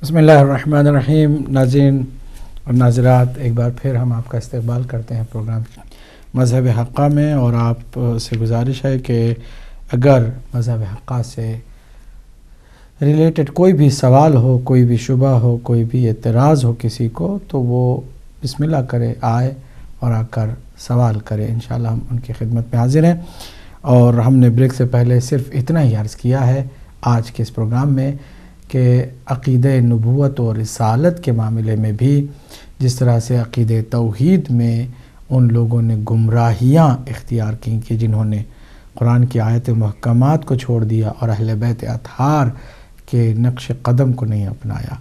بسم اللہ الرحمن الرحیم۔ ناظرین اور ناظرات، ایک بار پھر ہم آپ کا استقبال کرتے ہیں پروگرام مذہب حقہ میں، اور آپ سے گزارش ہے کہ اگر مذہب حقہ سے ریلیٹڈ کوئی بھی سوال ہو، کوئی بھی شبہ ہو، کوئی بھی اعتراض ہو کسی کو، تو وہ بسم اللہ کرے، آئے اور آ کر سوال کرے۔ انشاءاللہ ہم ان کی خدمت میں حاضر ہیں۔ اور ہم نے بریک سے پہلے صرف اتنا ہی عرض کیا ہے آج کے اس پروگرام میں کہ عقیدہ نبوت اور رسالت کے معاملے میں بھی جس طرح سے عقیدہ توحید میں ان لوگوں نے گمراہیاں اختیار کیں کہ جنہوں نے قرآن کی آیت محکمات کو چھوڑ دیا اور اہل بیت اطہار کے نقش قدم کو نہیں اپنایا،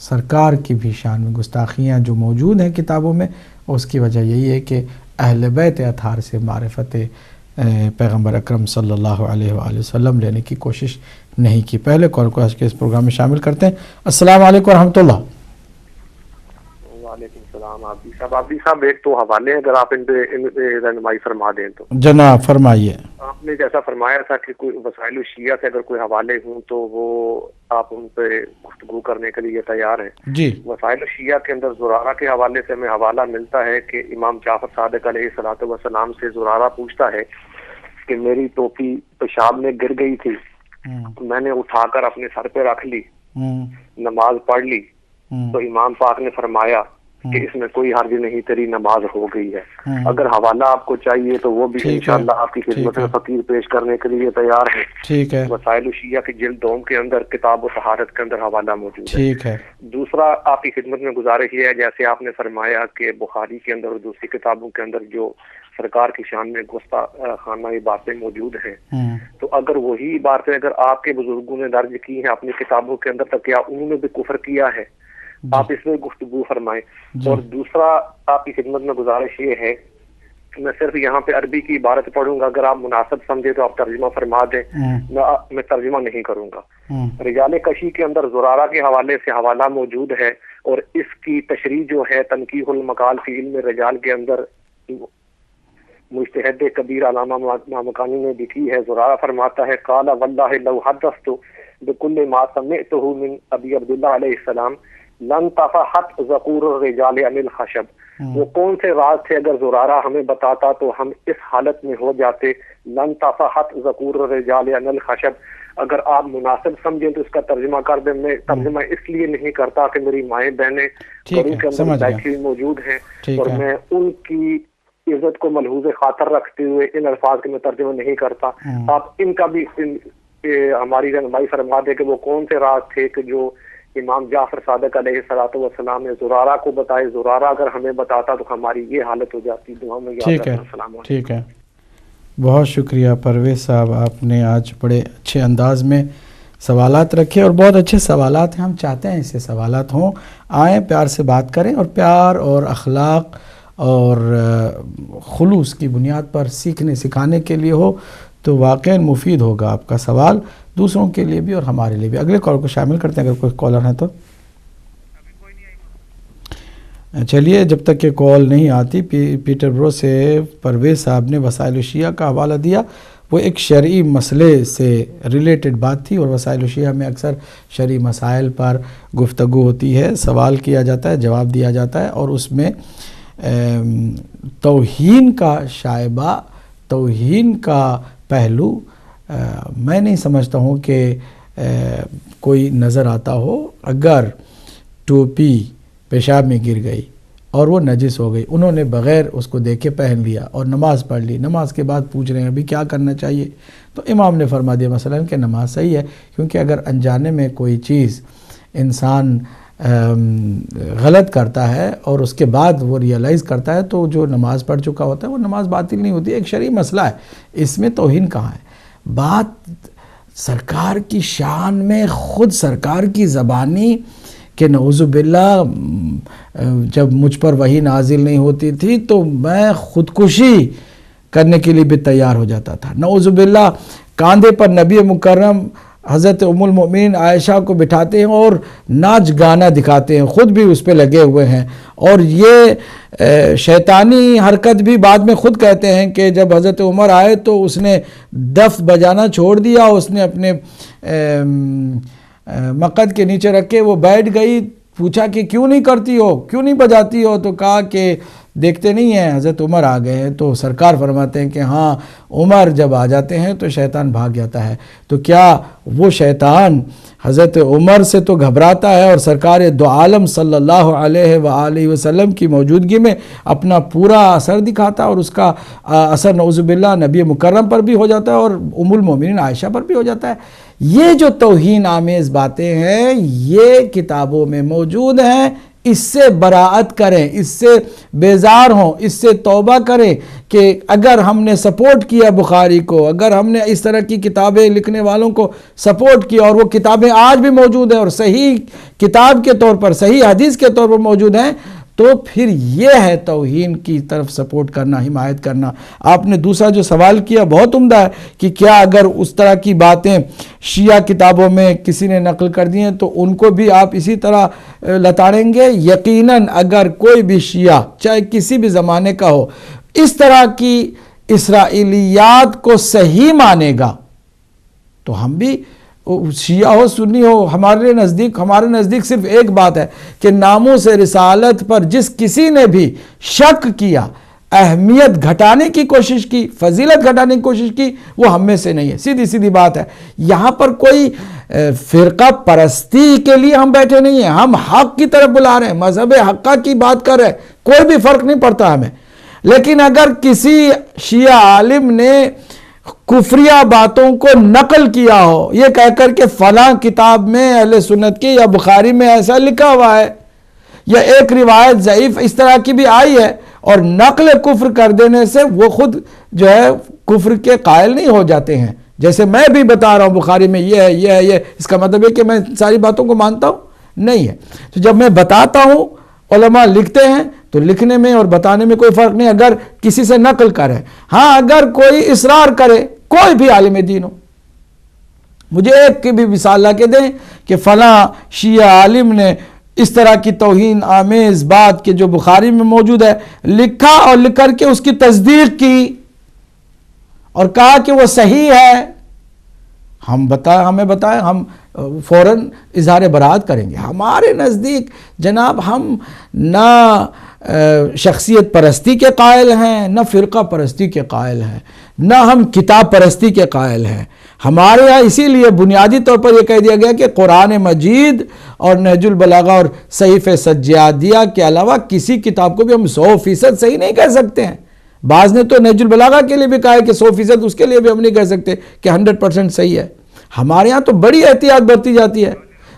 سرکار کی بھی شان میں گستاخیاں جو موجود ہیں کتابوں میں، اس کی وجہ یہی ہے کہ اہل بیت اطہار سے معرفت پیغمبر اکرم صلی اللہ علیہ وآلہ وسلم لینے کی کوشش نہیں کی۔ پہلے کال کو آج کے اس پروگرام میں شامل کرتے ہیں۔ السلام علیکم ورحمۃ اللہ۔ وعلیکم السلام۔ عابدی صاحب ایک تو حوالے اگر آپ ان پہ رہنمائی فرما دیں تو۔ جناب فرمائیے۔ آپ نے جیسا فرمایا تھا کہ کوئی وسائل الشیعہ سے اگر کوئی حوالے ہوں تو وہ آپ ان پہ گفتگو کرنے کے لیے تیار ہیں۔ جی، وسائل الشیعہ کے اندر زرارہ کے حوالے سے ہمیں حوالہ ملتا ہے کہ امام جعفر صادق علیہ الصلوۃ والسلام سے زرارہ پوچھتا ہے کہ میری ٹوپی پیشاب میں گر گئی تھی، میں نے اٹھا کر اپنے سر پہ رکھ لی، نماز پڑھ لی، تو امام پاک نے فرمایا کہ اس میں کوئی حرج نہیں، تیری نماز ہو گئی ہے۔ اگر حوالہ آپ کو چاہیے تو وہ بھی انشاءاللہ آپ کی خدمت میں فقیر پیش کرنے کے لیے تیار ہیں۔ ٹھیک ہے، وسائل الشیعہ کی جلد دوم کے اندر کتاب و طہارت کے اندر حوالہ موجود ہے۔ ٹھیک ہے۔ دوسرا آپ کی خدمت میں گزارش یہ ہے، جیسے آپ نے فرمایا کہ بخاری کے اندر اور دوسری کتابوں کے اندر جو سرکار کی شان میں گستاخانہ باتیں موجود ہیں، تو اگر وہی باتیں اگر آپ کے بزرگوں نے درج کی ہیں اپنی کتابوں کے اندر، تو کیا انہوں نے بھی کفر کیا ہے؟ آپ اس میں گفتگو فرمائیں۔ اور دوسرا آپ کی خدمت میں گزارش یہ ہے کہ میں صرف یہاں پہ عربی کی عبارت پڑھوں گا، اگر آپ مناسب سمجھے تو آپ ترجمہ فرما دیں، میں ترجمہ نہیں کروں گا۔ رجال کشی کے اندر زرارہ کے حوالے سے حوالہ موجود ہے، اور اس کی تشریح جو ہے تنقیح المقال فی علم رجال کے اندر مجتہد کبیر علامہ مامکانی نے لکھی ہے۔ زرارہ فرماتا ہے قال واللہ لو حدثت بكل ما سمعته من ابی عبداللہ علیہ السلام لن تفحت ذکور الرجال عن الخشب۔ وہ کون سے راز تھے اگر زرارہ ہمیں بتاتا تو ہم اس حالت میں ہو جاتے، لن تفحت ذکور الرجال عن الخشب۔ اگر آپ مناسب سمجھیں تو اس کا ترجمہ کر دیں۔ میں ترجمہ اس لیے نہیں کرتا کہ میری مائیں بہنیں گھروں کے اندر بیٹھی موجود ہیں، اور میں ان کی عزت کو ملحوظ خاطر رکھتے ہوئے ان الفاظ کے میں ترجمہ نہیں کرتا۔ آپ ان کا بھی ہماری رہنمائی فرما دے کہ وہ کون سے راز تھے کہ جو امام جعفر صادق علیہ الصلوۃ والسلام نے زرارہ کو بتائے۔ زرارہ اگر ہمیں بتاتا تو ہماری یہ حالت ہو جاتی۔ دعا میں یاد رکھنا۔ السلام علیکم۔ ٹھیک ہے، بہت شکریہ پرویز صاحب، آپ نے آج بڑے اچھے انداز میں سوالات رکھے، اور بہت اچھے سوالات ہیں۔ ہم چاہتے ہیں ایسے سوالات ہوں، آئیں پیار سے بات کریں، اور پیار اور اخلاق اور خلوص کی بنیاد پر سیکھنے سکھانے کے لیے ہو تو واقعاً مفید ہوگا آپ کا سوال، دوسروں کے لیے بھی اور ہمارے لیے بھی۔ اگلے کال کو شامل کرتے ہیں اگر کوئی کالر ہیں تو۔ چلیے، جب تک کہ کال نہیں آتی، پیٹر برو سے پرویز صاحب نے وسائل الشیعہ کا حوالہ دیا۔ وہ ایک شرعی مسئلے سے ریلیٹڈ بات تھی، اور وسائل الشیعہ میں اکثر شرعی مسائل پر گفتگو ہوتی ہے، سوال کیا جاتا ہے، جواب دیا جاتا ہے، اور اس میں توہین کا شائبہ، توہین کا پہلو میں نہیں سمجھتا ہوں کہ کوئی نظر آتا ہو۔ اگر ٹوپی پیشاب میں گر گئی اور وہ نجس ہو گئی، انہوں نے بغیر اس کو دیکھے پہن لیا اور نماز پڑھ لی، نماز کے بعد پوچھ رہے ہیں ابھی کیا کرنا چاہیے، تو امام نے فرما دیا مثلاً کہ نماز صحیح ہے، کیونکہ اگر انجانے میں کوئی چیز انسان غلط کرتا ہے اور اس کے بعد وہ ریئلائز کرتا ہے تو جو نماز پڑھ چکا ہوتا ہے وہ نماز باطل نہیں ہوتی۔ ایک شرعی مسئلہ ہے، اس میں توہین کہاں ہے؟ بات سرکار کی شان میں خود سرکار کی زبانی کہ نعوذ باللہ جب مجھ پر وحی نازل نہیں ہوتی تھی تو میں خودکشی کرنے کے لیے بھی تیار ہو جاتا تھا، نعوذ باللہ کاندھے پر نبی مکرم حضرت ام المؤمنین عائشہ کو بٹھاتے ہیں اور ناچ گانا دکھاتے ہیں، خود بھی اس پہ لگے ہوئے ہیں، اور یہ شیطانی حرکت بھی بعد میں خود کہتے ہیں کہ جب حضرت عمر آئے تو اس نے دف بجانا چھوڑ دیا، اس نے اپنے مقد کے نیچے رکھ کے وہ بیٹھ گئی. پوچھا کہ کیوں نہیں کرتی ہو, کیوں نہیں بجاتی ہو؟ تو کہا کہ دیکھتے نہیں ہیں حضرت عمر آ گئے ہیں. تو سرکار فرماتے ہیں کہ ہاں عمر جب آ جاتے ہیں تو شیطان بھاگ جاتا ہے. تو کیا وہ شیطان حضرت عمر سے تو گھبراتا ہے اور سرکار دو عالم صلی اللہ علیہ وآلہ وسلم کی موجودگی میں اپنا پورا اثر دکھاتا ہے, اور اس کا اثر نعوذ باللہ نبی مکرم پر بھی ہو جاتا ہے اور ام المومنین عائشہ پر بھی ہو جاتا ہے. یہ جو توہین آمیز باتیں ہیں یہ کتابوں میں موجود ہیں. اس سے براعت کریں, اس سے بیزار ہوں, اس سے توبہ کریں کہ اگر ہم نے سپورٹ کیا بخاری کو, اگر ہم نے اس طرح کی کتابیں لکھنے والوں کو سپورٹ کیا اور وہ کتابیں آج بھی موجود ہیں اور صحیح کتاب کے طور پر, صحیح حدیث کے طور پر موجود ہیں, تو پھر یہ ہے توہین کی طرف سپورٹ کرنا, حمایت کرنا. آپ نے دوسرا جو سوال کیا بہت عمدہ ہے کہ کیا اگر اس طرح کی باتیں شیعہ کتابوں میں کسی نے نقل کر دی ہیں تو ان کو بھی آپ اسی طرح لتاڑیں گے؟ یقیناً اگر کوئی بھی شیعہ چاہے کسی بھی زمانے کا ہو اس طرح کی اسرائیلیات کو صحیح مانے گا تو ہم بھی, شیعہ ہو سنی ہو, ہمارے نزدیک صرف ایک بات ہے کہ ناموس رسالت پر جس کسی نے بھی شک کیا, اہمیت گھٹانے کی کوشش کی, فضیلت گھٹانے کی کوشش کی, وہ ہم میں سے نہیں ہے. سیدھی بات ہے. یہاں پر کوئی فرقہ پرستی کے لیے ہم بیٹھے نہیں ہیں, ہم حق کی طرف بلا رہے ہیں, مذہب حقہ کی بات کر رہے ہیں, کوئی بھی فرق نہیں پڑتا ہمیں. لیکن اگر کسی شیعہ عالم نے کفریہ باتوں کو نقل کیا ہو یہ کہہ کر کہ فلاں کتاب میں اہل سنت کی یا بخاری میں ایسا لکھا ہوا ہے, یا ایک روایت ضعیف اس طرح کی بھی آئی ہے, اور نقل کفر کر دینے سے وہ خود جو ہے کفر کے قائل نہیں ہو جاتے ہیں. جیسے میں بھی بتا رہا ہوں بخاری میں یہ ہے, یہ ہے, یہ, اس کا مطلب ہے کہ میں ساری باتوں کو مانتا ہوں؟ نہیں ہے. تو جب میں بتاتا ہوں, علماء لکھتے ہیں, تو لکھنے میں اور بتانے میں کوئی فرق نہیں اگر کسی سے نقل کرے. ہاں اگر کوئی اصرار کرے, کوئی بھی عالم دین ہو, مجھے ایک کی بھی مثال لا کے دیں کہ فلاں شیعہ عالم نے اس طرح کی توہین آمیز بات کہ جو بخاری میں موجود ہے لکھا اور لکھ کر کے اس کی تصدیق کی اور کہا کہ وہ صحیح ہے, ہمیں بتائیں, ہم فوراً اظہار برات کریں گے. ہمارے نزدیک جناب ہم نہ شخصیت پرستی کے قائل ہیں, نہ فرقہ پرستی کے قائل ہیں, نہ ہم کتاب پرستی کے قائل ہیں. ہمارے ہاں اسی لیے بنیادی طور پر یہ کہہ دیا گیا کہ قرآن مجید اور نہج البلاغہ اور صحیف سجادیہ کے علاوہ کسی کتاب کو بھی ہم 100% صحیح نہیں کہہ سکتے ہیں. بعض نے تو نہج البلاغہ کے لیے بھی کہا ہے کہ 100%, اس کے لیے بھی ہم نہیں کہہ سکتے کہ 100% صحیح ہے. ہمارے ہاں تو بڑی احتیاط برتی جاتی ہے.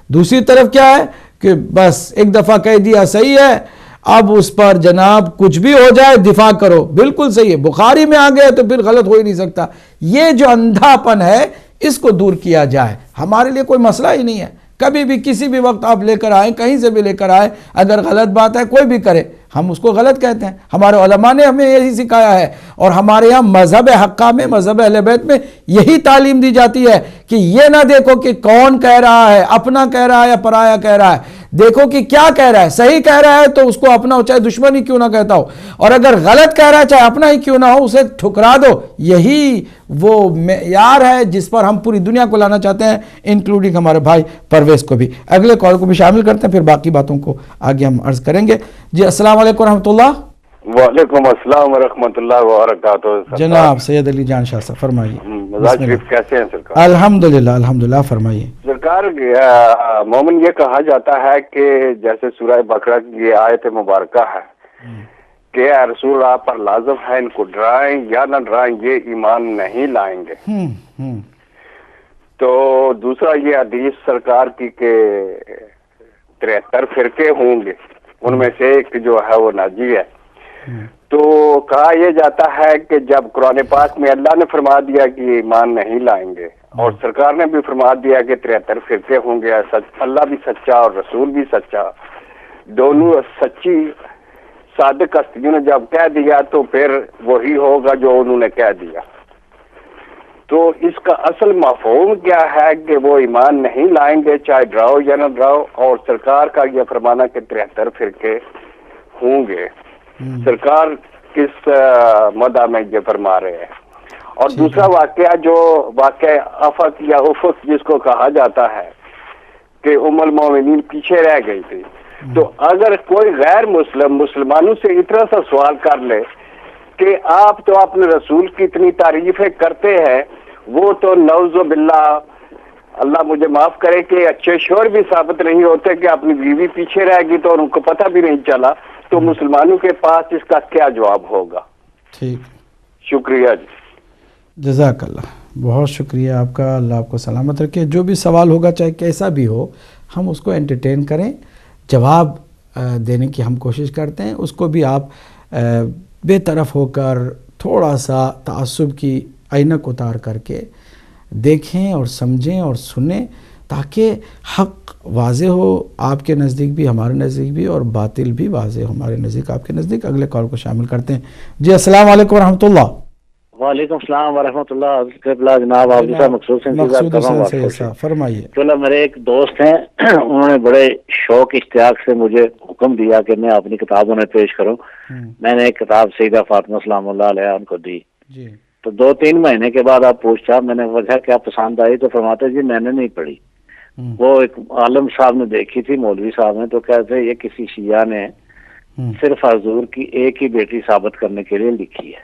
دوسری طرف کیا ہے کہ بس ایک دفعہ کہہ دیا صحیح ہے, اب اس پر جناب کچھ بھی ہو جائے دفاع کرو, بالکل صحیح ہے, بخاری میں آ گئے تو پھر غلط ہو ہی نہیں سکتا. یہ جو اندھا پن ہے اس کو دور کیا جائے, ہمارے لیے کوئی مسئلہ ہی نہیں ہے. کبھی بھی کسی بھی وقت آپ لے کر آئیں, کہیں سے بھی لے کر آئیں, اگر غلط بات ہے کوئی بھی کرے ہم اس کو غلط کہتے ہیں. ہمارے علماء نے ہمیں یہی سکھایا ہے, اور ہمارے ہاں مذہب حقہ میں, مذہب اہل بیت میں یہی تعلیم دی جاتی ہے کہ یہ نہ دیکھو کہ کون کہہ رہا ہے, اپنا کہہ رہا ہے یا پرایا کہہ رہا ہے, دیکھو کہ کیا کہہ رہا ہے. صحیح کہہ رہا ہے تو اس کو اپنا ہو, چاہے دشمن ہی کیوں نہ کہتا ہو, اور اگر غلط کہہ رہا ہے چاہے اپنا ہی کیوں نہ ہو اسے ٹھکرا دو. یہی وہ معیار ہے جس پر ہم پوری دنیا کو لانا چاہتے ہیں, انکلوڈنگ ہمارے بھائی پرویز کو بھی. اگلے کال کو بھی شامل کرتے ہیں, پھر باقی باتوں کو آگے ہم عرض کریں گے. جی السلام علیکم ورحمۃ اللہ. وعلیکم السلام ورحمۃ اللہ وبرکاتہ. جناب سید علی جان شاہ صاحب فرمائیے. مزاج شریف کیسے ہیں سرکار؟ الحمدللہ فرمائیے. سرکار مومن یہ کہا جاتا ہے کہ جیسے سورہ بقرہ کی یہ آیت مبارکہ ہے کہ اے رسول آپ پر لازم ہے ان کو ڈرائیں یا نہ ڈرائیں یہ ایمان نہیں لائیں گے. تو دوسرا یہ حدیث سرکار کی کہ 73 فرقے ہوں گے, ان میں سے ایک جو ہے وہ ناجی ہے. تو کہا یہ جاتا ہے کہ جب قرآن پاک میں اللہ نے فرما دیا کہ ایمان نہیں لائیں گے, اور سرکار نے بھی فرما دیا کہ 73 فرقے ہوں گے, اللہ بھی سچا اور رسول بھی سچا, دونوں سچی صادق ہستیوں نے جب کہہ دیا تو پھر وہی ہوگا جو انہوں نے کہہ دیا. تو اس کا اصل مفہوم کیا ہے کہ وہ ایمان نہیں لائیں گے چاہے ڈراؤ یا نہ ڈراؤ, اور سرکار کا یہ فرمانا کہ 73 فرقے ہوں گے, سرکار کس مدعا میں یہ فرما رہے ہیں. اور دوسرا واقعہ جو واقعہ افق یا افق جس کو کہا جاتا ہے کہ ام المومنین پیچھے رہ گئی تھی. تو اگر کوئی غیر مسلم مسلمانوں سے اتنا سا سوال کر لے کہ آپ تو اپنے رسول کی اتنی تعریفیں کرتے ہیں, وہ تو نعوذ باللہ, اللہ مجھے معاف کرے کہ اچھے شوہر بھی ثابت نہیں ہوتے کہ اپنی بیوی پیچھے رہ گئی تو ان کو پتہ بھی نہیں چلا, تو مسلمانوں کے پاس اس کا کیا جواب ہوگا؟ ٹھیک, شکریہ جی. جزاک اللہ, بہت شکریہ آپ کا, اللہ آپ کو سلامت رکھے. جو بھی سوال ہوگا چاہے کیسا بھی ہو, ہم اس کو انٹرٹین کریں, جواب دینے کی ہم کوشش کرتے ہیں. اس کو بھی آپ بے طرف ہو کر تھوڑا سا تعصب کی عینک اتار کر کے دیکھیں اور سمجھیں اور سنیں, تاکہ حق واضح ہو آپ کے نزدیک بھی, ہمارے نزدیک بھی, اور باطل بھی واضح ہو ہمارے نزدیک آپ کے نزدیک. اگلے کال کو شامل کرتے ہیں. جی السلام علیکم ورحمۃ اللہ. وعلیکم السلام ورحمۃ اللہ. جناب آپ کا مقصود فرمائیے. چلو, میرے ایک دوست ہیں, انہوں نے بڑے شوق اشتیاق سے مجھے حکم دیا کہ میں اپنی کتاب انہیں پیش کروں. میں نے ایک کتاب سیدہ فاطمہ سلام اللہ علیہ ان کو دی. تو 2-3 مہینے کے بعد آپ پوچھا, میں نے وجہ کیا پسند آئی, تو فرماتے جی میں نے نہیں پڑھی. وہ ایک عالم صاحب نے دیکھی تھی, مولوی صاحب نے, تو کہتے یہ کسی شیعہ نے صرف حضور کی ایک ہی بیٹی ثابت کرنے کے لیے لکھی ہے.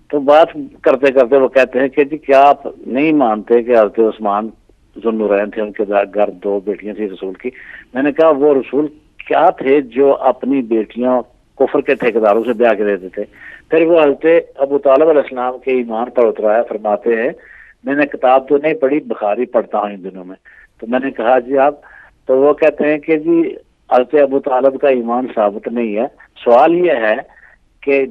تو بات کرتے کرتے وہ کہتے ہیں کہ جی کیا آپ نہیں مانتے کہ حضرت عثمان ذوالنورین تھے, ان کے گھر 2 بیٹیاں تھیں رسول کی. میں نے کہا وہ رسول کیا تھے جو اپنی بیٹیاں کفر کے ٹھیکیداروں سے بیاہ کے دیتے تھے؟ پھر وہ حضرت ابو طالب علیہ السلام کے ایمان پر اترایا. فرماتے ہیں میں نے کتاب تو نہیں پڑھی, بخاری پڑھتا ہوں ان دنوں میں. تو میں نے کہا جی آپ, تو وہ کہتے ہیں کہ جی حضرت ابو طالب کا ایمان ثابت نہیں ہے. سوال یہ ہے کہ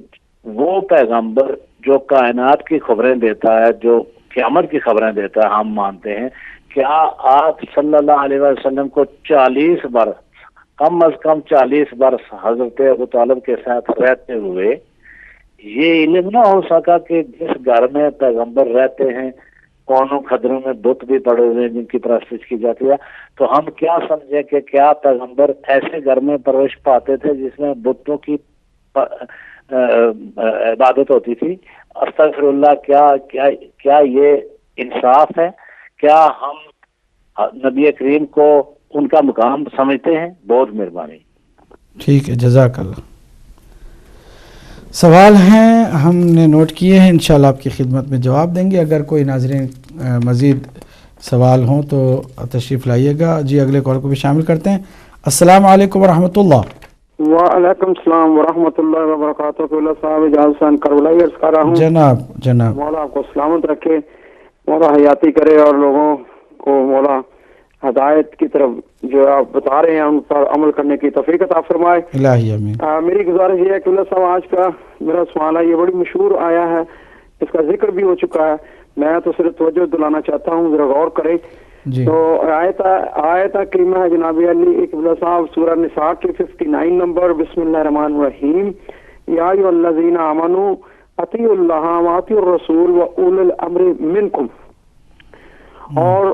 وہ پیغمبر جو کائنات کی خبریں دیتا ہے, جو قیامت کی خبریں دیتا ہے, ہم مانتے ہیں, کیا آپ صلی اللہ علیہ وسلم کو 40 برس, کم از کم 40 برس حضرت ابو طالب کے ساتھ رہتے ہوئے یہ علم نہ ہو سکا کہ جس گھر میں پیغمبر رہتے ہیں کونوں خدروں میں بت بھی پڑے ہوئے ہیں جن کی پرستش کی جاتی ہے, تو ہم کیا سمجھے کہ کیا پیغمبر ایسے گھر میں پرورش پاتے تھے جس میں بتوں کی عبادت ہوتی تھی؟ استغفر اللہ, کیا یہ انصاف ہے؟ کیا ہم نبی کریم کو ان کا مقام سمجھتے ہیں؟ بہت مہربانی. ٹھیک ہے, جزاک اللہ. سوال ہیں ہم نے نوٹ کیے ہیں, انشاءاللہ آپ کی خدمت میں جواب دیں گے. اگر کوئی ناظرین مزید سوال ہوں تو تشریف لائیے گا. جی اگلے کال کو بھی شامل کرتے ہیں. السلام علیکم ورحمۃ اللہ. وعلیکم السلام ورحمۃ اللہ وبرکاتہ. اللہ صاحب اجازت خان کربلائی عرض کر رہا ہوں. جناب مولا آپ کو سلامت رکھے, مولا حیاتی کرے, اور لوگوں کو مولا ہدایت کی طرف جو آپ بتا رہے ہیں ان پر عمل کرنے کی توفیق عطا فرمائے. الہی آمین. میری گزارش یہ ہے کہ اللہ صاحب آج کا میرا سوال ہے, یہ بڑی مشہور آیا ہے, اس کا ذکر بھی ہو چکا ہے, میں تو صرف توجہ دلانا چاہتا ہوں, ذرا غور کریں. جی. تو آیت کریمہ ہے جناب علی قبلہ صاحب سورہ نساء کے 59 نمبر. بسم اللہ الرحمن الرحیم. یا ایھا الذین آمنوا اطیعوا اللہ واطیعوا الرسول واولی الامر منکم. اور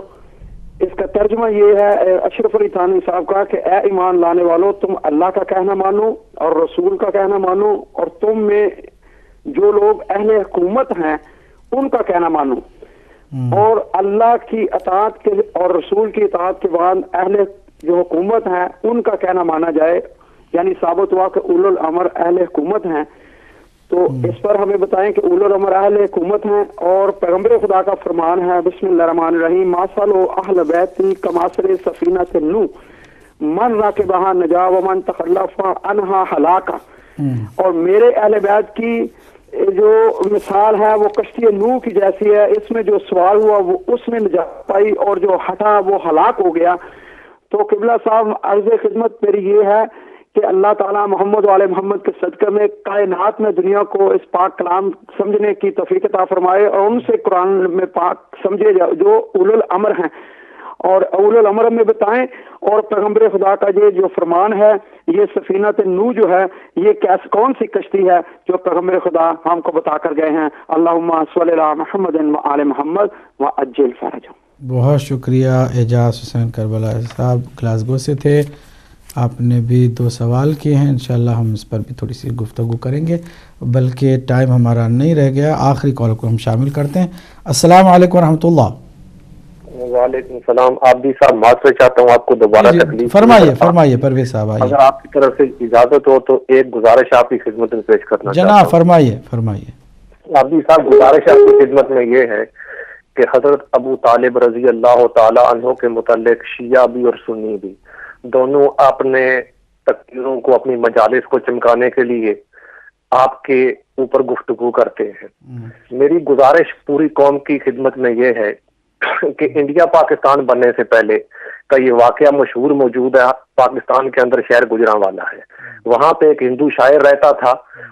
اس کا ترجمہ یہ ہے اشرف علی تھانوی صاحب کا کہ اے ایمان لانے والو, تم اللہ کا کہنا مانو اور رسول کا کہنا مانو, اور تم میں جو لوگ اہل حکومت ہیں ان کا کہنا مانو, اور اللہ کی اطاعت کے اور رسول کی اطاعت کے بعد اہل جو حکومت ہیں ان کا کہنا مانا جائے. یعنی ثابت ہوا کہ اولو الامر اہل حکومت ہیں. تو اس پر ہمیں بتائیں کہ اولو الامر اہل حکومت ہیں. اور پیغمبر خدا کا فرمان ہے بسم اللہ الرحمن الرحیم. ماسل اہل بیتی کماسل سفینۃ نوح من راکبہا نجا ومن تخلف عنہا ہلاکا. اور میرے اہل بیت کی جو مثال ہے وہ کشتی نوح کی جیسی ہے, اس میں جو سوار ہوا وہ اس میں نجات پائی اور جو ہٹا وہ ہلاک ہو گیا. تو قبلہ صاحب عرض خدمت میری یہ ہے کہ اللہ تعالیٰ محمد و آل محمد کے صدقے میں کائنات میں دنیا کو اس پاک کلام سمجھنے کی توفیق عطا فرمائے, اور ان سے قرآن میں پاک سمجھے جو اولو الامر ہیں, اور اولو الامر میں بتائیں. اور پیغمبر خدا کا یہ جو فرمان ہے, یہ سفینۃ نوح جو ہے یہ کون سی کشتی ہے جو پیغمبر خدا ہم کو بتا کر گئے ہیں. اللہم صلی علی محمد و آل محمد وعجل فرجہم. بہت شکریہ. اعجاز حسین کربلا صاحب گلاسگو سے تھے, آپ نے بھی 2 سوال کیے ہیں. انشاءاللہ ہم اس پر بھی تھوڑی سی گفتگو کریں گے, بلکہ ٹائم ہمارا نہیں رہ گیا. آخری کال کو ہم شامل کرتے ہیں. السلام علیکم ورحمۃ اللہ. وعلیکم السلام. آپ بھی صاحب معذرت چاہتا ہوں آپ کو دوبارہ تکلیف. فرمائیے پرویز صاحب. اگر آپ کی طرف سے اجازت ہو تو ایک گزارش آپ کی خدمت میں پیش کرنا چاہتا ہوں. جناب فرمائیے. آپ بھی صاحب گزارش آپ کی خدمت میں یہ ہے کہ حضرت ابو طالب رضی اللہ تعالی عنہ کے متعلق شیعہ بھی اور سنی بھی دونوں اپنے تقریروں کو، اپنی مجالس کو چمکانے کے لیے آپ کے اوپر گفتگو کرتے ہیں. میری گزارش پوری قوم کی خدمت میں یہ ہے کہ انڈیا پاکستان بننے سے پہلے کا یہ واقعہ مشہور موجود ہے. پاکستان کے اندر شہر گجرانوالا ہے، وہاں پہ ایک ہندو شاعر رہتا تھا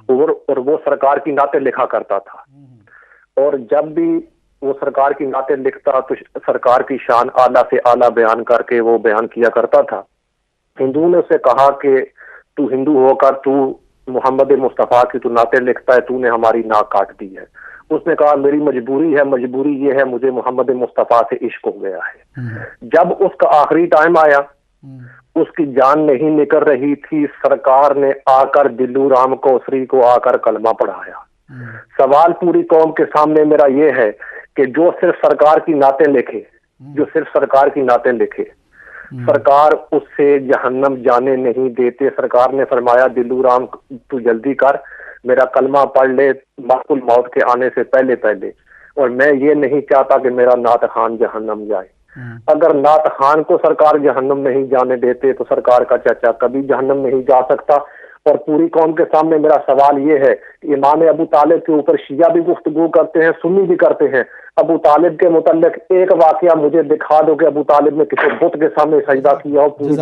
اور وہ سرکار کی نعتیں لکھا کرتا تھا، اور جب بھی وہ سرکار کی نعتیں لکھتا تو سرکار کی شان اعلیٰ سے اعلیٰ بیان کر کے وہ بیان کیا کرتا تھا. ہندو نے اسے کہا کہ تو ہندو ہو کر تو محمد مصطفیٰ کی تو نعتیں لکھتا ہے، تو نے ہماری ناک کاٹ دی ہے. اس نے کہا میری مجبوری یہ ہے، مجھے محمد مصطفیٰ سے عشق ہو گیا ہے. جب اس کا آخری ٹائم آیا، اس کی جان نہیں نکل رہی تھی، سرکار نے آ کر دلو رام کوسری کو آ کر کلمہ پڑھایا. سوال پوری قوم کے سامنے میرا یہ ہے کہ جو صرف سرکار کی نعتیں لکھے سرکار اس سے جہنم جانے نہیں دیتے. سرکار نے فرمایا دلو رام تو جلدی کر، میرا کلمہ پڑھ لے ملک الموت کے آنے سے پہلے، اور میں یہ نہیں چاہتا کہ میرا نعت خان جہنم جائے. اگر نعت خان کو سرکار جہنم نہیں جانے دیتے تو سرکار کا چچا کبھی جہنم نہیں جا سکتا. اور پوری قوم کے سامنے میرا سوال یہ ہے کہ امام ابو طالب کے اوپر شیعہ بھی گفتگو کرتے ہیں، سنی بھی کرتے ہیں. ابو طالب کے متعلق ایک واقعہ مجھے دکھا دو کہ ابو طالب نے کسی بت کے سامنے سجدہ کیا ہو. پوری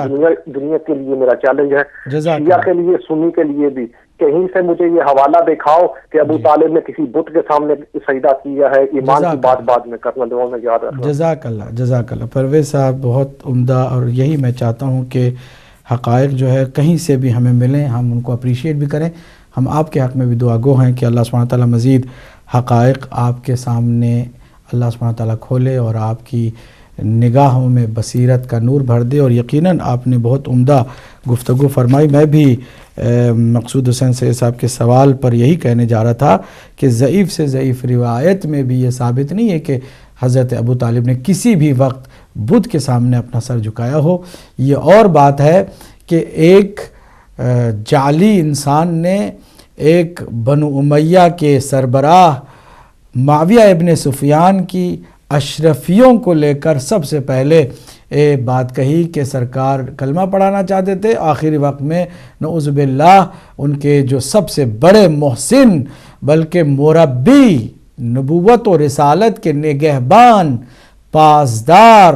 دنیا کے لیے میرا چیلنج ہے، شیعہ کے لیے، سنی کے لیے بھی. کہیں سے مجھے یہ حوالہ دکھاؤ کہ ابو طالب نے کسی بت کے سامنے سجدہ کیا ہے. ایمان کی بات بعد میں کرنا، دعاؤں میں یاد رکھنا. جزاک اللہ پرویز صاحب، بہت عمدہ. اور یہی میں چاہتا ہوں کہ حقائق جو ہے کہیں سے بھی ہمیں ملیں، ہم ان کو اپریشیٹ بھی کریں. ہم آپ کے حق میں بھی دعا گو ہیں کہ اللہ سبحانہ تعالیٰ مزید حقائق آپ کے سامنے اللہ سبحانہ تعالیٰ کھولے اور آپ کی نگاہوں میں بصیرت کا نور بھر دے. اور یقیناً آپ نے بہت عمدہ گفتگو فرمائی. میں بھی مقصود حسین سید صاحب کے سوال پر یہی کہنے جا رہا تھا کہ ضعیف سے ضعیف روایت میں بھی یہ ثابت نہیں ہے کہ حضرت ابو طالب نے کسی بھی وقت بدھ کے سامنے اپنا سر جھکایا ہو. یہ اور بات ہے کہ ایک جعلی انسان نے ایک بنو امیہ کے سربراہ معاویہ ابن سفیان کی اشرفیوں کو لے کر سب سے پہلے بات کہی کہ سرکار کلمہ پڑھانا چاہتے تھے. آخری وقت میں نعوذ باللہ ان کے جو سب سے بڑے محسن بلکہ مربی، نبوت و رسالت کے نگہبان، پاسدار،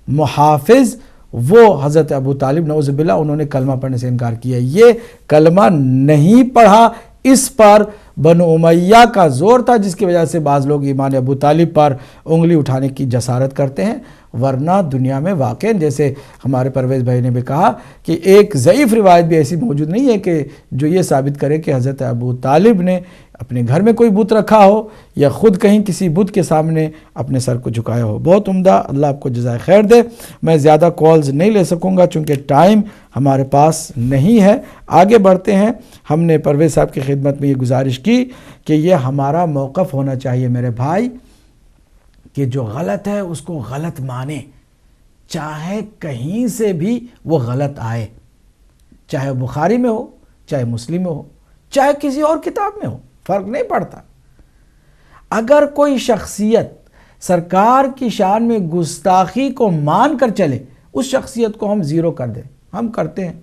محافظ، وہ حضرت ابو طالب نعوذ باللہ انہوں نے کلمہ پڑھنے سے انکار کیا. یہ کلمہ نہیں پڑھا، اس پر بنو امیہ کا زور تھا، جس کی وجہ سے بعض لوگ ایمان ابو طالب پر انگلی اٹھانے کی جسارت کرتے ہیں. ورنہ دنیا میں واقع جیسے ہمارے پرویز بھائی نے بھی کہا کہ ایک ضعیف روایت بھی ایسی موجود نہیں ہے کہ جو یہ ثابت کرے کہ حضرت ابو طالب نے اپنے گھر میں کوئی بت رکھا ہو یا خود کہیں کسی بت کے سامنے اپنے سر کو جھکایا ہو. بہت عمدہ، اللہ آپ کو جزائے خیر دے. میں زیادہ کالز نہیں لے سکوں گا چونکہ ٹائم ہمارے پاس نہیں ہے. آگے بڑھتے ہیں. ہم نے پرویز صاحب کی خدمت میں یہ گزارش کی کہ یہ ہمارا موقف ہونا چاہیے میرے بھائی کہ جو غلط ہے اس کو غلط مانے، چاہے کہیں سے بھی وہ غلط آئے، چاہے بخاری میں ہو، چاہے مسلم میں ہو، چاہے کسی اور کتاب میں ہو، فرق نہیں پڑتا. اگر کوئی شخصیت سرکار کی شان میں گستاخی کو مان کر چلے، اس شخصیت کو ہم زیرو کر دیں، ہم کرتے ہیں،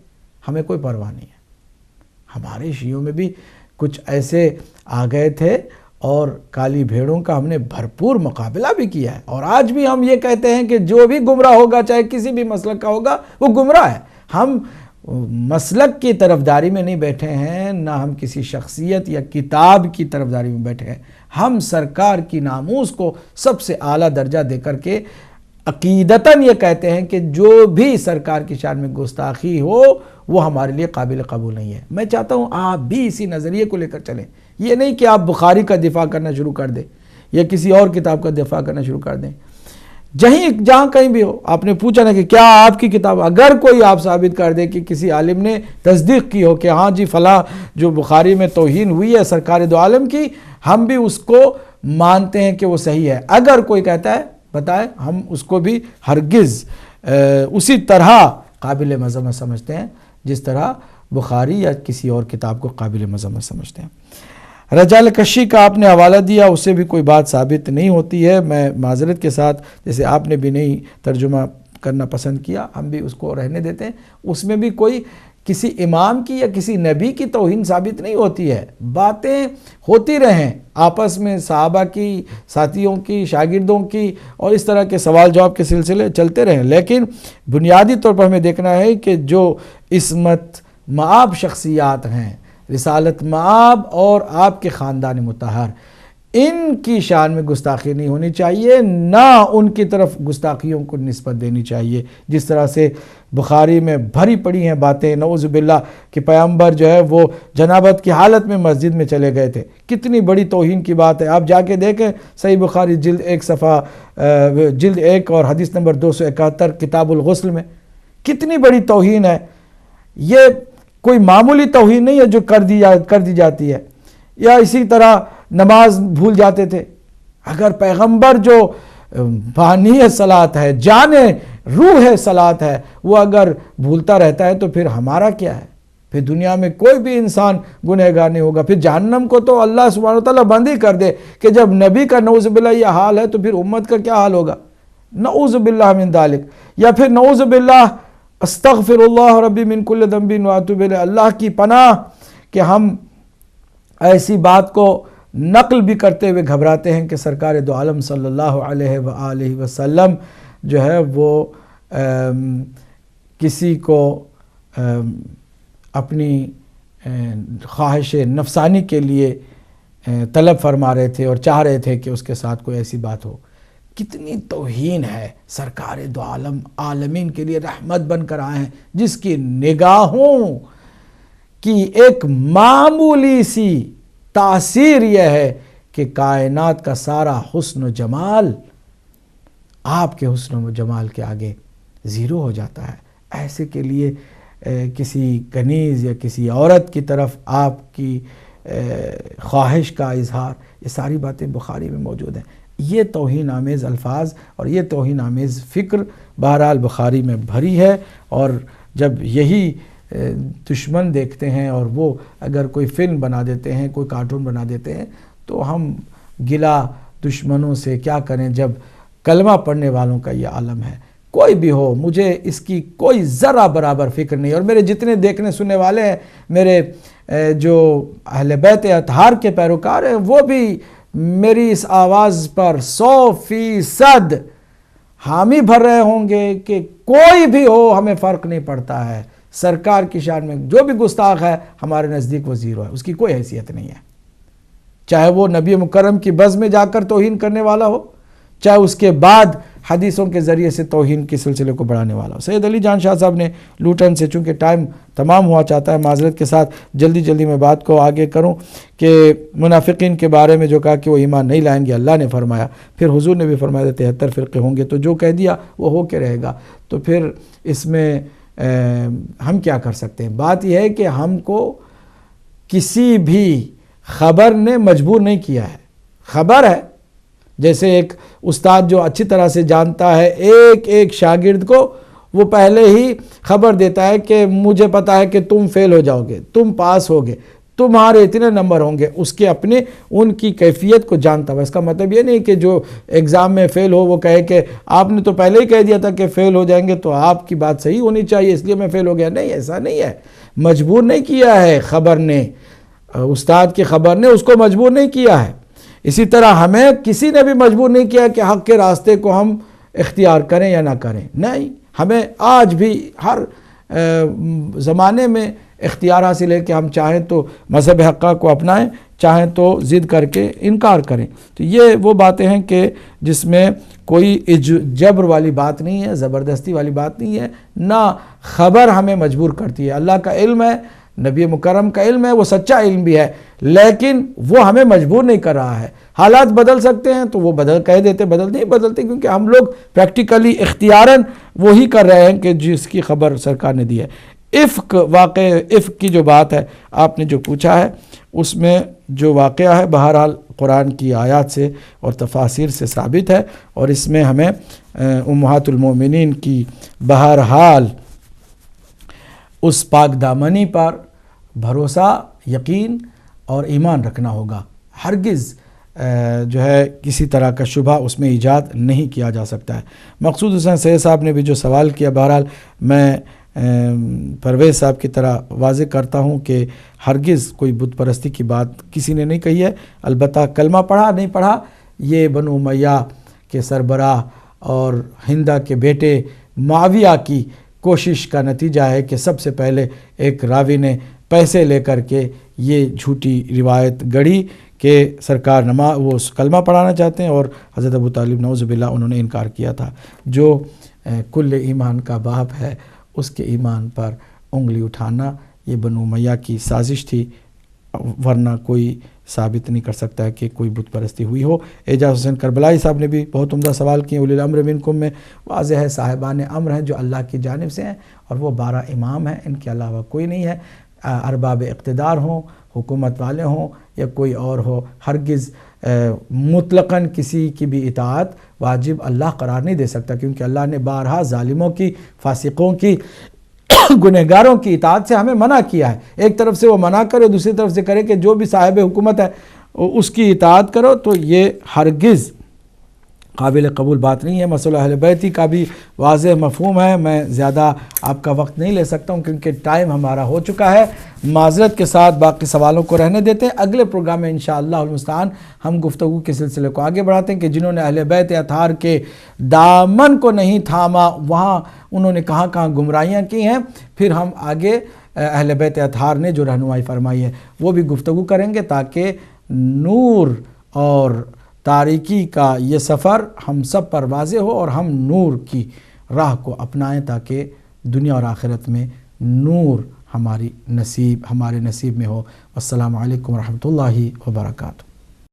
ہمیں کوئی پرواہ نہیں ہے. ہمارے شیعوں میں بھی کچھ ایسے آ گئے تھے اور کالی بھیڑوں کا ہم نے بھرپور مقابلہ بھی کیا ہے. اور آج بھی ہم یہ کہتے ہیں کہ جو بھی گمراہ ہوگا، چاہے کسی بھی مسلک کا ہوگا، وہ گمراہ ہے. ہم مسلک کی طرفداری میں نہیں بیٹھے ہیں، نہ ہم کسی شخصیت یا کتاب کی طرفداری میں بیٹھے ہیں. ہم سرکار کی ناموس کو سب سے اعلیٰ درجہ دے کر کے عقیدتاً یہ کہتے ہیں کہ جو بھی سرکار کی شان میں گستاخی ہو وہ ہمارے لیے قابل قبول نہیں ہے. میں چاہتا ہوں آپ بھی اسی نظریے کو لے کر چلیں. یہ نہیں کہ آپ بخاری کا دفاع کرنا شروع کر دیں یا کسی اور کتاب کا دفاع کرنا شروع کر دیں. جہاں کہیں بھی ہو، آپ نے پوچھا نا کہ کیا آپ کی کتاب، اگر کوئی آپ ثابت کر دے کہ کسی عالم نے تصدیق کی ہو کہ ہاں جی فلاں جو بخاری میں توہین ہوئی ہے سرکار دو عالم کی، ہم بھی اس کو مانتے ہیں کہ وہ صحیح ہے. اگر کوئی کہتا ہے بتائیں، ہم اس کو بھی ہرگز اسی طرح قابل مذمت سمجھتے ہیں جس طرح بخاری یا کسی اور کتاب کو قابل مذمت سمجھتے ہیں۔ رجال کشی کا آپ نے حوالہ دیا، اسے بھی کوئی بات ثابت نہیں ہوتی ہے۔ میں معذرت کے ساتھ، جیسے آپ نے بھی نہیں ترجمہ کرنا پسند کیا، ہم بھی اس کو رہنے دیتے ہیں، اس میں بھی کوئی کسی امام کی یا کسی نبی کی توہین ثابت نہیں ہوتی ہے۔ باتیں ہوتی رہیں آپس میں، صحابہ کی، ساتھیوں کی، شاگردوں کی، اور اس طرح کے سوال جواب کے سلسلے چلتے رہیں، لیکن بنیادی طور پر ہمیں دیکھنا ہے کہ جو عصمت مآب شخصیات ہیں، رسالت مآب اور آپ کے خاندان مطہر، ان کی شان میں گستاخی نہیں ہونی چاہیے، نہ ان کی طرف گستاخیوں کو نسبت دینی چاہیے، جس طرح سے بخاری میں بھری پڑی ہیں باتیں، نعوذ باللہ، کہ پیغمبر جو ہے وہ جنابت کی حالت میں مسجد میں چلے گئے تھے۔ کتنی بڑی توہین کی بات ہے، آپ جا کے دیکھیں صحیح بخاری جلد 1 اور حدیث نمبر 271 کتاب الغسل میں، کتنی بڑی توہین ہے۔ یہ کوئی معمولی توہین نہیں ہے جو کر دی جاتی ہے۔ یا اسی طرح نماز بھول جاتے تھے، اگر پیغمبر جو بانی صلاۃ ہے، جان روح صلاۃ ہے، وہ اگر بھولتا رہتا ہے تو پھر ہمارا کیا ہے؟ پھر دنیا میں کوئی بھی انسان گنہگار نہیں ہوگا۔ پھر جہنم کو تو اللہ سبحانہ وتعالیٰ بند ہی کر دے کہ جب نبی کا نعوذ باللہ یہ حال ہے تو پھر امت کا کیا حال ہوگا؟ نعوذ باللہ من ذالک۔ یا پھر نعوذ باللہ استغفر اللہ ربی من کل ذنب واتوب الیہ، اللہ کی پناہ کہ ہم ایسی بات کو نقل بھی کرتے ہوئے گھبراتے ہیں کہ سرکار دو عالم صلی اللہ علیہ وآلہ وسلم جو ہے وہ کسی کو اپنی خواہش نفسانی کے لیے طلب فرما رہے تھے اور چاہ رہے تھے کہ اس کے ساتھ کوئی ایسی بات ہو۔ کتنی توہین ہے، سرکار دو عالم عالمین کے لیے رحمت بن کر آئے ہیں، جس کی نگاہوں کی ایک معمولی سی تاثیر یہ ہے کہ کائنات کا سارا حسن و جمال آپ کے حسن و جمال کے آگے زیرو ہو جاتا ہے۔ ایسے کے لیے کسی کنیز یا کسی عورت کی طرف آپ کی خواہش کا اظہار، یہ ساری باتیں بخاری میں موجود ہیں۔ یہ توہین آمیز الفاظ اور یہ توہین آمیز فکر بہرحال بخاری میں بھری ہے، اور جب یہی دشمن دیکھتے ہیں اور وہ اگر کوئی فلم بنا دیتے ہیں، کوئی کارٹون بنا دیتے ہیں، تو ہم گلا دشمنوں سے کیا کریں جب کلمہ پڑھنے والوں کا یہ عالم ہے۔ کوئی بھی ہو، مجھے اس کی کوئی ذرہ برابر فکر نہیں، اور میرے جتنے دیکھنے سننے والے ہیں، میرے جو اہل بیت اطہار کے پیروکار ہیں، وہ بھی میری اس آواز پر 100% حامی بھر رہے ہوں گے کہ کوئی بھی ہو، ہمیں فرق نہیں پڑتا ہے، سرکار کی شان میں جو بھی گستاخ ہے ہمارے نزدیک وہ زیرو ہے، اس کی کوئی حیثیت نہیں ہے، چاہے وہ نبی مکرم کی بز میں جا کر توہین کرنے والا ہو، چاہے اس کے بعد حدیثوں کے ذریعے سے توہین کے سلسلے کو بڑھانے والا ہو۔ سید علی جان شاہ صاحب نے لوٹن سے، چونکہ ٹائم تمام ہوا چاہتا ہے، معذرت کے ساتھ جلدی میں بات کو آگے کروں کہ منافقین کے بارے میں جو کہا کہ وہ ایمان نہیں لائیں گے، اللہ نے فرمایا، پھر حضور نے بھی فرمایا 73 فرقے ہوں گے، تو جو کہہ دیا وہ ہو کے رہے گا، تو پھر اس میں ہم کیا کر سکتے ہیں؟ بات یہ ہے کہ ہم کو کسی بھی خبر نے مجبور نہیں کیا ہے، خبر ہے، جیسے ایک استاد جو اچھی طرح سے جانتا ہے ایک شاگرد کو، وہ پہلے ہی خبر دیتا ہے کہ مجھے پتا ہے کہ تم فیل ہو جاؤ گے، تم پاس ہوگے، تمہارے اتنے نمبر ہوں گے، اس کے اپنے ان کی کیفیت کو جانتا ہے۔ اس کا مطلب یہ نہیں کہ جو ایگزام میں فیل ہو وہ کہے کہ آپ نے تو پہلے ہی کہہ دیا تھا کہ فیل ہو جائیں گے تو آپ کی بات صحیح ہونی چاہیے اس لیے میں فیل ہو گیا۔ نہیں، ایسا نہیں ہے، مجبور نہیں کیا ہے خبر نے، استاد کی خبر نے اس کو مجبور نہیں کیا ہے۔ اسی طرح ہمیں کسی نے بھی مجبور نہیں کیا کہ حق کے راستے کو ہم اختیار کریں یا نہ کریں، نہیں، ہمیں آج بھی ہر زمانے میں اختیار حاصل ہے کہ ہم چاہیں تو مذہب حقہ کو اپنائیں، چاہیں تو ضد کر کے انکار کریں۔ تو یہ وہ باتیں ہیں کہ جس میں کوئی جبر والی بات نہیں ہے، زبردستی والی بات نہیں ہے، نہ خبر ہمیں مجبور کرتی ہے۔ اللہ کا علم ہے، نبی مکرم کا علم ہے، وہ سچا علم بھی ہے، لیکن وہ ہمیں مجبور نہیں کر رہا ہے۔ حالات بدل سکتے ہیں تو وہ کہہ دیتے، بدل نہیں بدلتے، کیونکہ ہم لوگ پریکٹیکلی اختیاراً وہی کر رہے ہیں کہ جس کی خبر سرکار نے دی ہے۔ افک افک کی جو بات ہے آپ نے جو پوچھا ہے اس میں جو واقعہ ہے بہرحال قرآن کی آیات سے اور تفاسیر سے ثابت ہے، اور اس میں ہمیں امہات المومنین کی بہرحال اس پاک دامنی پر بھروسہ، یقین اور ایمان رکھنا ہوگا. ہرگز جو ہے کسی طرح کا شبہ اس میں ایجاد نہیں کیا جا سکتا ہے. مقصود حسین سید صاحب نے بھی جو سوال کیا، بہرحال میں پرویز صاحب کی طرح واضح کرتا ہوں کہ ہرگز کوئی بت پرستی کی بات کسی نے نہیں کہی ہے. البتہ کلمہ پڑھا نہیں پڑھا یہ بنو امیہ کے سربراہ اور ہندہ کے بیٹے معاویہ کی کوشش کا نتیجہ ہے کہ سب سے پہلے ایک راوی نے پیسے لے کر کے یہ جھوٹی روایت گڑھی کہ سرکار وہ کلمہ پڑھانا چاہتے ہیں، اور حضرت ابو طالب نعوذ باللہ انہوں نے انکار کیا تھا. جو کل ایمان کا باپ ہے اس کے ایمان پر انگلی اٹھانا یہ بنو امیہ کی سازش تھی، ورنہ کوئی ثابت نہیں کر سکتا ہے کہ کوئی بت پرستی ہوئی ہو. اعجاز حسین کربلائی صاحب نے بھی بہت عمدہ سوال کیے. اولی الامر منکم میں واضح ہے صاحبان امر ہیں جو اللہ کی جانب سے ہیں، اور وہ 12 امام ہیں، ان کے علاوہ کوئی نہیں ہے. ارباب اقتدار ہوں، حکومت والے ہوں یا کوئی اور ہو، ہرگز مطلقاً کسی کی بھی اطاعت واجب اللہ قرار نہیں دے سکتا، کیونکہ اللہ نے بارہا ظالموں کی، فاسقوں کی، گنہگاروں کی اطاعت سے ہمیں منع کیا ہے. ایک طرف سے وہ منع کرے، دوسری طرف سے کرے کہ جو بھی صاحب حکومت ہے اس کی اطاعت کرو، تو یہ ہرگز قابل قبول بات نہیں ہے. مسئلہ اہل بیتی کا بھی واضح مفہوم ہے. میں زیادہ آپ کا وقت نہیں لے سکتا ہوں کیونکہ ٹائم ہمارا ہو چکا ہے. معذرت کے ساتھ باقی سوالوں کو رہنے دیتے ہیں. اگلے پروگرام میں انشاءاللہ المستعان ہم گفتگو کے سلسلے کو آگے بڑھاتے ہیں کہ جنہوں نے اہل بیت اطہار کے دامن کو نہیں تھاما، وہاں انہوں نے کہاں کہاں گمراہیاں کی ہیں. پھر ہم آگے اہل بیت اطہار نے جو رہنمائی فرمائی ہے وہ بھی گفتگو کریں گے، تاکہ نور اور تاریکی کا یہ سفر ہم سب پر واضح ہو اور ہم نور کی راہ کو اپنائیں، تاکہ دنیا اور آخرت میں نور ہمارے نصیب میں ہو. السلام علیکم ورحمۃ اللہ وبرکاتہ.